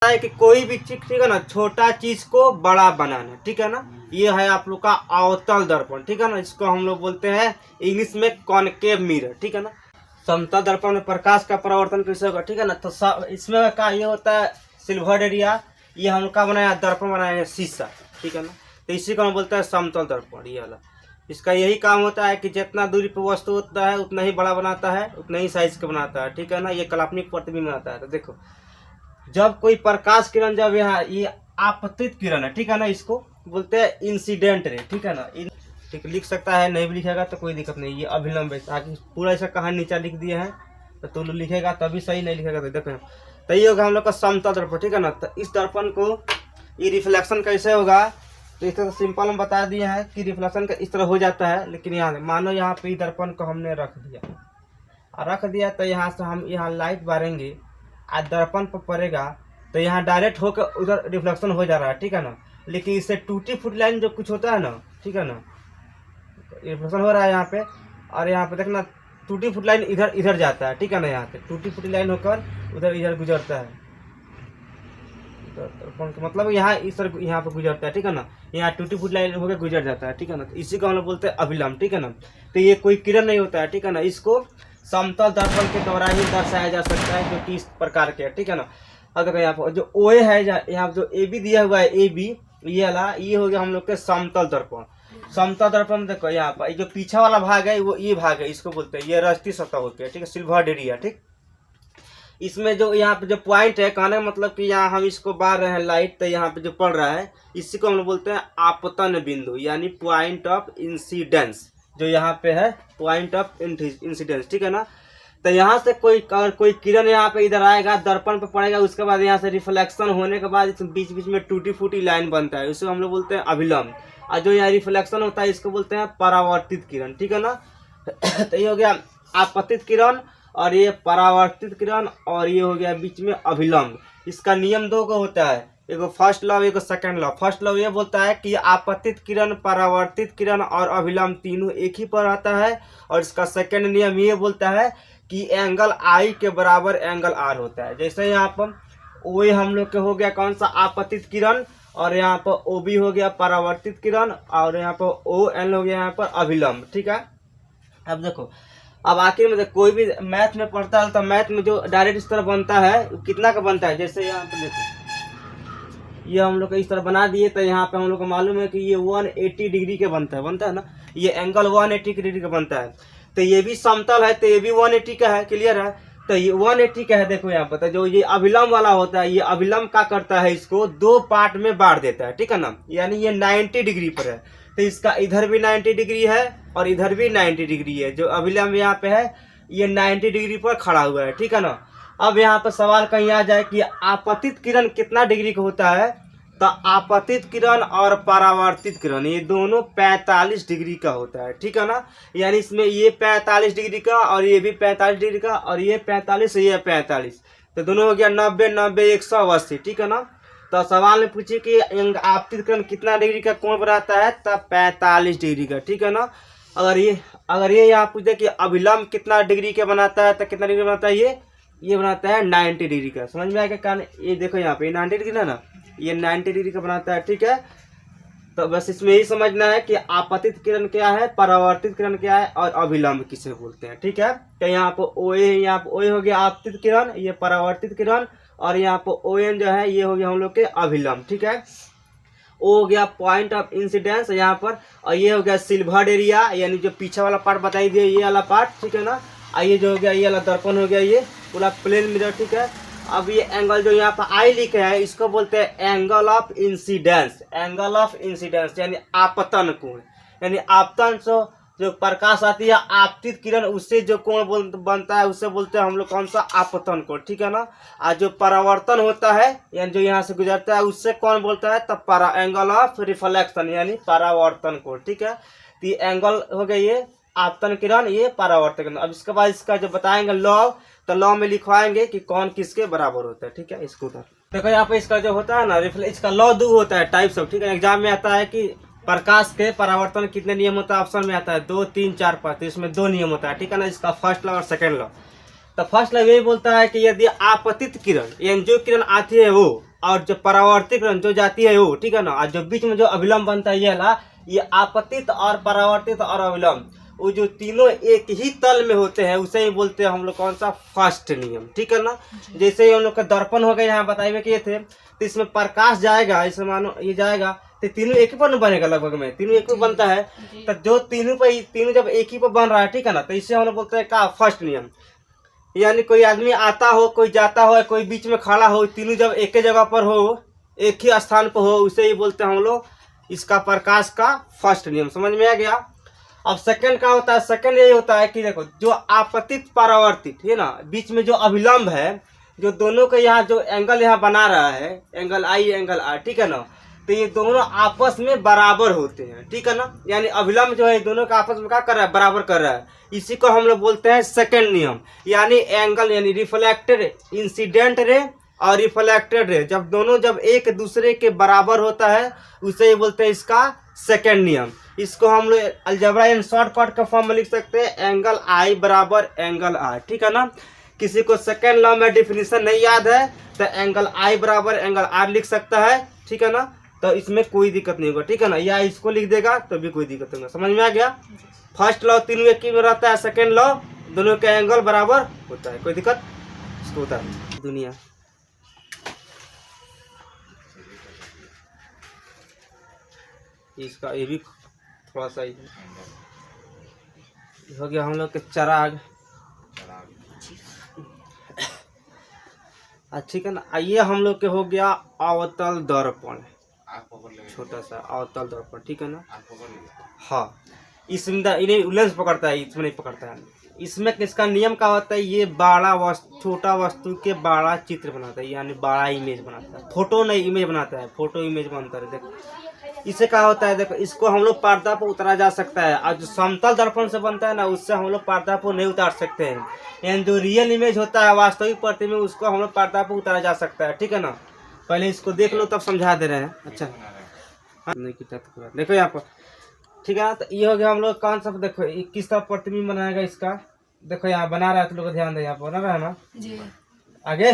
है कि कोई भी चीज, ठीक है ना, छोटा चीज को बड़ा बनाना, ठीक है ना। ये है आप लोग का अवतल दर्पण, ठीक है ना। इसको हम लोग बोलते हैं इंग्लिश में कॉनकेव मिरर, ठीक है ना। समतल दर्पण में प्रकाश का परावर्तन कैसे होगा, ठीक है ना। तो इसमें का ये होता है सिल्वर एरिया, ये हम लोग का बनाया दर्पण बनाया है शीशा, ठीक है ना। तो इसी को हम बोलते हैं समतल दर्पण। ये वाला इसका यही काम होता है कि जितना दूरी पर वस्तु होता है उतना ही बड़ा बनाता है, उतना ही साइज का बनाता है, ठीक है ना। ये काल्पनिक प्रतिबिंब बनाता है। तो देखो, जब कोई प्रकाश किरण, जब यहाँ ये आपतित किरण है, ठीक है ना, इसको बोलते हैं इंसिडेंट रे, ठीक है ना। ठीक लिख सकता है, नहीं भी लिखेगा तो कोई दिक्कत नहीं। ये अभिलंब है, ताकि पूरा ऐसा कहानी नीचा लिख दिए हैं तो तू लिखेगा तभी सही, नहीं लिखेगा तो देखो। तो ये होगा हम लोग का समतल दर्पण, ठीक है ना। तो इस दर्पण को ये रिफ्लेक्शन कैसे होगा, तो इस तरह सिंपल हम बता दिए हैं कि रिफ्लेक्शन का इस तरह हो जाता है। लेकिन यहाँ मानो यहाँ पे दर्पण को हमने रख दिया तो यहाँ से हम यहाँ लाइट बारेंगे आज दर्पण पर पड़ेगा तो यहाँ डायरेक्ट होकर उधर रिफ्लेक्शन हो जा रहा है, ठीक है ना। लेकिन इससे टूटी फूटी लाइन जो कुछ होता है ना, ठीक है ना, रिफ्लेक्शन हो रहा है यहाँ पे, और यहाँ पे देखना टूटी फूटी लाइन इधर जाता है, ठीक है ना। यहाँ पे टूटी फूटी लाइन होकर इधर गुजरता है, मतलब यहाँ इस तरह यहाँ पे गुजरता है, ठीक है ना। यहाँ टूटी फूटी लाइन होकर गुजर जाता है, ठीक है ना। तो इसी को हम लोग बोलते हैं अभिलंब, ठीक है ना। तो ये कोई किरण नहीं होता है, ठीक है ना। इसको समतल दर्पण के द्वारा ही दर्शाया जा सकता है, जो कि इस प्रकार के है, ठीक है ना। अब देखो यहाँ पर जो ओए है, यहाँ जो ए बी दिया हुआ है, ए बी ये वाला, ये हो गया हम लोग के समतल दर्पण। समतल दर्पण में देखो यहाँ पर जो पीछा वाला भाग है वो ये भाग है, इसको बोलते हैं, ये रस्ती सतह होती है, ठीक है, सिल्वर एरिया, ठीक। इसमें जो यहाँ पे जो पॉइंट है, कहने का मतलब कि यहाँ हम इसको बार रहे हैं लाइट, तो यहाँ पे जो पड़ रहा है इसी को हम लोग बोलते हैं आपतन बिंदु, यानी पॉइंट ऑफ इंसिडेंस। जो यहाँ पे है पॉइंट ऑफ इंसिडेंस, ठीक है ना। तो यहाँ से कोई किरण यहाँ पे इधर आएगा, दर्पण पे पड़ेगा, उसके बाद यहाँ से रिफ्लेक्शन होने के बाद इस बीच बीच में टूटी फूटी लाइन बनता है, उसको हम लोग बोलते हैं अभिलंब। और जो यहाँ रिफ्लेक्शन होता है इसको बोलते हैं परावर्तित किरण, ठीक है ना। तो ये हो गया आपतित किरण, और ये परावर्तित किरण, और ये हो गया बीच में अभिलंब। इसका नियम दो का होता है, एगो फर्स्ट लॉ, एगो सेकंड लॉ। फर्स्ट लॉ ये बोलता है कि आपतित किरण, परावर्तित किरण और अभिलंब तीनों एक ही पर आता है। और इसका सेकंड नियम ये बोलता है कि एंगल आई के बराबर एंगल आर होता है। जैसे यहाँ पर ओ हम लोग के हो गया कौन सा आपतित किरण, और यहाँ पर ओ बी हो गया परावर्तित किरण, और यहाँ पर ओ एन हो गया यहाँ पर अभिलंब, ठीक है। अब देखो, अब आखिर में कोई भी मैथ में पढ़ता है तो मैथ में जो डायरेक्ट इस तरह बनता है कितना का बनता है, जैसे यहाँ पे देखो ये हम लोग इस तरह बना दिए, तो यहाँ पे हम लोग को मालूम है कि ये 180 डिग्री के बनता है ना, ये एंगल 180 डिग्री का बनता है। तो ये भी समतल है, तो ये भी 180 का है, क्लियर है। तो ये 180 का है, देखो यहाँ पर। तो जो ये अभिलंब वाला होता है, ये अभिलंब क्या करता है, इसको दो पार्ट में बांट देता है, ठीक है ना। यानी ये 90 डिग्री पर है, तो इसका इधर भी 90 डिग्री है और इधर भी 90 डिग्री है। जो अभिलंब यहाँ पे है ये 90 डिग्री पर खड़ा हुआ है, ठीक है ना। अब यहाँ पर सवाल कहीं आ जाए कि आपतित किरण कितना डिग्री का होता है, तो आपतित किरण और परावर्तित किरण ये दोनों 45 डिग्री का होता है, ठीक है ना। यानी इसमें ये 45 डिग्री का और ये भी 45 डिग्री का, और ये 45 ये 45, तो दोनों हो गया 90 90 180, ठीक है ना। तो सवाल में पूछे कि आपतित किरण कितना डिग्री का कोण बनाता है, तब 45 डिग्री का, ठीक है ना। अगर ये यहाँ पूछे कि अभिलंब कितना डिग्री का बनाता है, तो कितना डिग्री बनाता है, ये बनाता है 90 डिग्री का। समझ में आएगा कारण, ये देखो यहाँ पे 90 डिग्री ना, ये 90 डिग्री का बनाता है, ठीक है। तो बस इसमें यही समझना है कि आपतित किरण क्या है, परावर्तित किरण क्या है, और अभिलंब किसे बोलते हैं, ठीक है। तो यहाँ पर ओए, यहाँ पर ओए हो गया आपतित किरण, ये परावर्तित किरण, और यहाँ पर ओ एन जो है ये हो गया हम लोग के अभिलंब, ठीक है। ओ हो गया पॉइंट ऑफ इंसिडेंस यहाँ पर, और ये हो गया सिल्वर एरिया, यानी जो पीछे वाला पार्ट बताई दिए, ये वाला पार्ट, ठीक है ना। ये जो हो गया ये वाला दर्पण हो गया, ये पूरा प्लेन मिरर, ठीक है। अब ये एंगल जो यहाँ पर आई लिखे है, इसको बोलते हैं angle of incidence. Angle of incidence यानी आपतन कोण, यानी आपतन से जो प्रकाश आती है, आपतित किरण, उससे जो कोण बनता है उससे बोलते हैं हम लोग कौन सा, आपतन कोण, ठीक है ना। और जो परावर्तन होता है यानी जो यहाँ से गुजरता है, उससे कौन बोलता है, तब एंगल ऑफ रिफ्लेक्शन यानी परावर्तन कोण, ठीक है। तो ये एंगल हो गया ये आपतन किरण, ये परावर्तन किरण। अब इसके बाद इसका जो बताएंगे लॉ, तो लॉ में लिखवाएंगे कि कौन किसके बराबर होता है, ठीक है। इसको देखो यहाँ पे इसका जो होता है ना इसका लॉ 2 होता है टाइप्स ऑफ, ठीक है। एग्जाम में आता है कि प्रकाश के परावर्तन कितने नियम होता है, ऑप्शन में आता है 2 3 4 5, तो इसमें 2 नियम होता है, ठीक है ना। इसका फर्स्ट लॉ और सेकंड लॉ। तो फर्स्ट लॉ यही बोलता है कि यदि आपतित किरण यानी जो किरण आती है वो और जो परावर्तित किरण जो जाती है वो, ठीक है ना, और जो बीच में जो अभिलंब बनता है ये वाला, ये आपतित और परावर्तित और अभिलंब, वो जो तीनों एक ही तल में होते हैं उसे ही बोलते हैं हम लोग कौन सा, फर्स्ट नियम, ठीक है ना। जैसे ही हम लोग का दर्पण हो गया, यहाँ बताए किए थे, तो इसमें प्रकाश जाएगा, इसमें मानो ये जाएगा तो तीनों एक ही पर बनेगा, लगभग में तीनों एक ही बनता है। तो जो तीनों जब एक ही पर बन रहा है, ठीक है ना, तो इससे हम लोग बोलते हैं का, फर्स्ट नियम। यानी कोई आदमी आता हो, कोई जाता हो, कोई बीच में खड़ा हो, तीनों जब एक ही जगह पर हो, एक ही स्थान पर हो, उसे ही बोलते हैं हम लोग इसका प्रकाश का फर्स्ट नियम। समझ में आ गया। अब सेकंड का होता है, सेकंड यही होता है कि देखो जो आपतित परावर्तित है ना, बीच में जो अभिलंब है, जो दोनों का यहाँ जो एंगल यहाँ बना रहा है, एंगल आई एंगल आर, ठीक है ना, तो ये दोनों आपस में बराबर होते हैं, ठीक है ना। यानी अभिलंब जो है दोनों का आपस में क्या कर रहा है, बराबर कर रहा है। इसी को हम लोग बोलते हैं सेकंड नियम। यानी एंगल यानी रिफ्लेक्टेड इंसिडेंट रे और रिफ्लेक्टेड रे जब दोनों जब एक दूसरे के बराबर होता है उसे ही बोलते हैं इसका सेकंड नियम। इसको हम लोग अलजेब्रा इन शॉर्टकट का फॉर्म में लिख सकते हैं, एंगल आई बराबर एंगल आर, ठीक है ना। किसी को सेकंड लॉ में डिफिनीशन नहीं याद है तो एंगल आई बराबर एंगल आर लिख सकता है, ठीक है ना। तो इसमें कोई दिक्कत नहीं होगा, ठीक है ना, या इसको लिख देगा तो भी कोई दिक्कत नहीं होगा। समझ में आ गया। फर्स्ट लॉ तीनों एक ही में रहता है, सेकंड लॉ दोनों के एंगल बराबर होता है, कोई दिक्कत इसको होता है। दुनिया इसका ये भी थोड़ा सा ही हो गया हम लोग के चराग, ठीक है ना। आइए हम लोग के हो गया अवतल दर्पण, छोटा सा अवतल दर्पण, ठीक है ना। हाँ, इसमें इन्हें लेंस पकड़ता है, इसमें नहीं पकड़ता है। इसमें किसका नियम का होता है, ये बड़ा वस्तु छोटा वस्तु के बड़ा चित्र बनाता है, यानी बड़ा इमेज बनाता है, फोटो नहीं इमेज बनाता है, फोटो इमेज बनता है। देखो इसे क्या होता है, देखो इसको हम लोग पर्दा पर उतारा जा सकता है, और जो समतल दर्पण से बनता है ना उससे हम लोग पर्दा पर नहीं उतार सकते हैं। यानी जो रियल इमेज होता है वास्तविक प्रतिमा उसको हम लोग पर्दा पर उतारा जा सकता है, ठीक है ना। पहले इसको देख लो तब समझा दे रहे हैं। अच्छा देखो यहाँ पर, ठीक है ना। तो ये हो गया हम लोग कौन सा, देखो किस तरह प्रतिबिंब बनाएगा इसका, देखो यहाँ बना रहा है, तो लोग ध्यान दे, यहाँ पर बना रहा है ना जी। आगे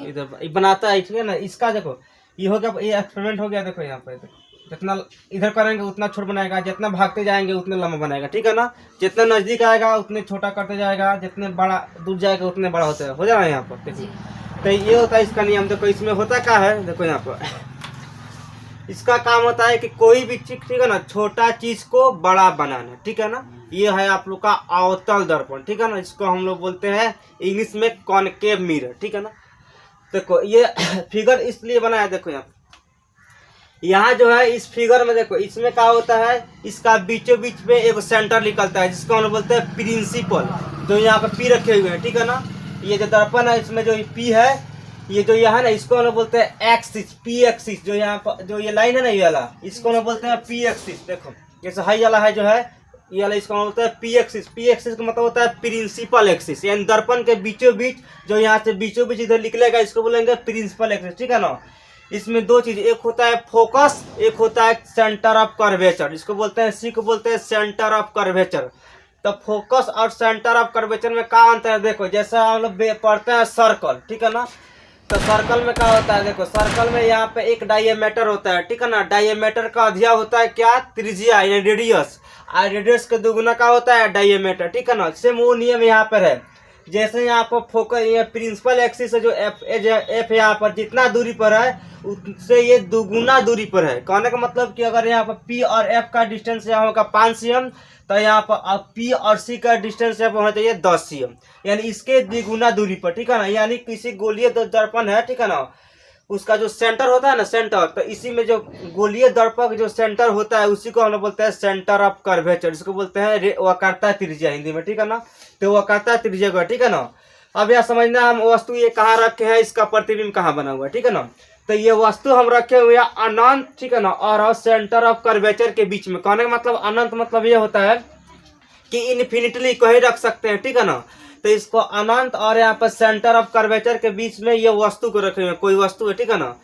इधर बनाता है, ठीक है ना। इसका देखो ये हो गया, ये एक्सपेरिमेंट हो गया। देखो यहाँ पर जितना इधर करेंगे उतना छोटा बनाएगा, जितना भागते जाएंगे उतने लंबा बनाएगा, ठीक है ना। जितना नजदीक आएगा उतने छोटा करते जाएगा, जितने बड़ा दूर जाएगा उतने बड़ा होता है, हो जा रहा है यहाँ पर। देखिए तो ये होता है इसका नियम। देखो इसमें होता क्या है, देखो यहाँ पर इसका काम होता है कि कोई भी चीज, ठीक है ना, छोटा चीज को बड़ा बनाना, ठीक है ना। ये है आप लोग का अवतल दर्पण, ठीक है ना। इसको हम लोग बोलते हैं इंग्लिश में कॉनकेव मिरर, ठीक है ना। देखो ये फिगर इसलिए बनाया, देखो यहाँ जो है इस फिगर में देखो इसमें क्या होता है, इसका बीचों बीच में एक सेंटर निकलता है जिसको हम लोग बोलते हैं प्रिंसिपल, जो यहाँ पे पी रखे हुए हैं, ठीक है ना। ये जो दर्पण है इसमें जो पी है, ये जो यहाँ है ना इसको हम लोग बोलते हैं एक्सिस, पी एक्सिस। जो यहाँ पर जो ये लाइन है ना ये वाला, इसको हम लोग बोलते हैं पी एक्सिस। देखो जैसे हाई वाला है जो है ये वाला, इसको हम बोलते हैं पी एक्सिस। पी एक्सिस का मतलब होता है प्रिंसिपल एक्सिस, यानी दर्पण के बीचों बीच जो यहाँ से बीचों बीच इधर निकलेगा इसको बोलेंगे प्रिंसिपल एक्सिस, ठीक है ना। इसमें दो चीज, एक होता है फोकस, एक होता है सेंटर ऑफ कर्वेचर। इसको बोलते हैं, सी को बोलते हैं सेंटर ऑफ कर्वेचर। तो फोकस और सेंटर ऑफ कर्वेचर में क्या अंतर है, देखो जैसा हम लोग पढ़ते हैं सर्कल, ठीक है ना। तो सर्कल में क्या होता है, देखो सर्कल में यहाँ पे एक डायमीटर होता है, ठीक है ना। डायमीटर का अध्यय होता है क्या, त्रिज्या यानी रेडियस, और रेडियस का दुगुना का होता है डायमीटर, ठीक है ना। सेम वो नियम यहाँ पर है। जैसे यहाँ पर फोकस ये प्रिंसिपल एक्सिस है जो एफ यहाँ पर जितना दूरी पर है उससे ये दुगुना दूरी पर है। कहने का मतलब कि अगर यहाँ पर पी और एफ का डिस्टेंस यहाँ होगा 5 cm, तो यहाँ पर पी और सी का डिस्टेंस यहाँ पर होना चाहिए 10 cm, यानी इसके द्विगुना दूरी पर, ठीक है ना। यानी किसी गोलीय दर्पण है, ठीक है ना, उसका जो सेंटर होता है ना सेंटर, तो इसी में जो गोलीय दर्पण जो सेंटर होता है उसी को हम लोग बोलते हैं सेंटर ऑफ कर्वेचर। इसको बोलते हैं वक्रता त्रिज्या हिंदी में, ठीक है ना। तो वक्रता त्रिज्या का, ठीक है ना। अब यह समझना हम वस्तु ये कहाँ रखे हैं, इसका प्रतिबिंब कहाँ बना हुआ है, ठीक है ना। तो ये वस्तु हम रखे हुए हैं अनंत, ठीक है ना, और सेंटर ऑफ कर्वेचर के बीच में। कहने का मतलब अनंत मतलब ये होता है कि इन्फिनिटली कहीं रख सकते हैं, ठीक है ना। तो इसको अनंत और यहाँ पर सेंटर ऑफ कर्वेचर के बीच में ये वस्तु को रखे हुए, कोई वस्तु है, ठीक है ना।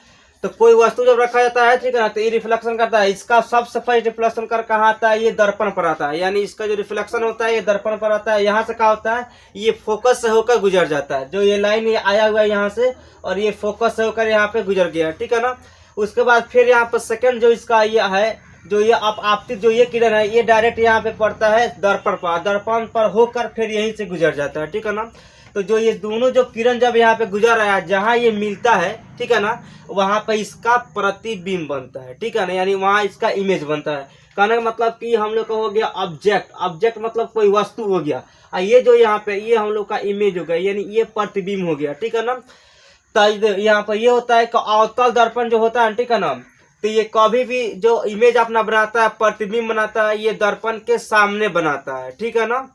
तो कोई वस्तु जब रखा जाता है, ठीक है ना, तो ये रिफ्लेक्शन करता है। इसका सबसे फर्स्ट रिफ्लेक्शन कर कहाँ आता है, ये दर्पण पर आता है। यानी इसका जो रिफ्लेक्शन होता है ये दर्पण पर आता है। यहाँ से क्या होता है, ये फोकस से होकर गुजर जाता है। जो ये लाइन ये आया हुआ है यहाँ से, और ये फोकस से होकर यहाँ पे गुजर गया, ठीक है ना। उसके बाद फिर यहाँ पर सेकंड जो इसका ये है, जो ये आपतित जो ये किरण है, ये डायरेक्ट यहाँ पे पड़ता है दर्पण पर। दर्पण पर होकर फिर यहीं से गुजर जाता है, ठीक है ना। तो जो ये दोनों जो किरण जब यहाँ पे गुजर रहा है, जहाँ ये मिलता है, ठीक है ना, वहाँ पे इसका प्रतिबिंब बनता है, ठीक है ना। यानी वहाँ इसका इमेज बनता है। कहने का मतलब कि हम लोग का हो गया ऑब्जेक्ट। ऑब्जेक्ट मतलब कोई वस्तु हो गया, और ये जो यहाँ पे ये हम लोग का इमेज हो गया, यानी ये प्रतिबिंब हो गया, ठीक है ना। तो यहाँ पर ये होता है कि अवतल दर्पण जो होता है, ठीक है ना, तो ये कभी भी जो इमेज अपना बनाता है, प्रतिबिंब बनाता है, ये दर्पण के सामने बनाता है, ठीक है ना।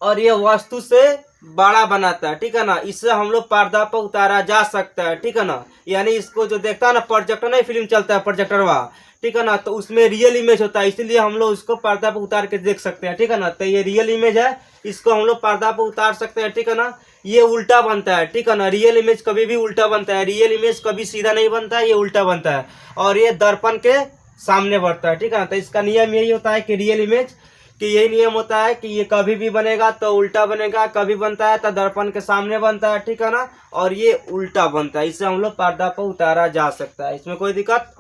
और ये वस्तु से बड़ा बनाता है, ठीक है ना। इससे हम लोग पर्दा पर उतारा जा सकता है, ठीक है ना। यानी इसको जो देखता है ना, प्रोजेक्टर नहीं फिल्म चलता है प्रोजेक्टर वहाँ, ठीक है ना, तो उसमें रियल इमेज होता है, इसीलिए हम लोग उसको पर्दा पर उतार के देख सकते हैं, ठीक है ना। तो ये रियल इमेज है, इसको हम लोग पर्दा पर उतार सकते हैं, ठीक है ना। ये उल्टा बनता है, ठीक है ना। रियल इमेज कभी भी उल्टा बनता है, रियल इमेज कभी सीधा नहीं बनता है, ये उल्टा बनता है। और ये दर्पण के सामने बढ़ता है, ठीक है ना। तो इसका नियम यही होता है कि रियल इमेज कि यही नियम होता है कि ये कभी भी बनेगा तो उल्टा बनेगा, कभी बनता है तो दर्पण के सामने बनता है, ठीक है ना। और ये उल्टा बनता है, इससे हम लोग पर्दा पर उतारा जा सकता है, इसमें कोई दिक्कत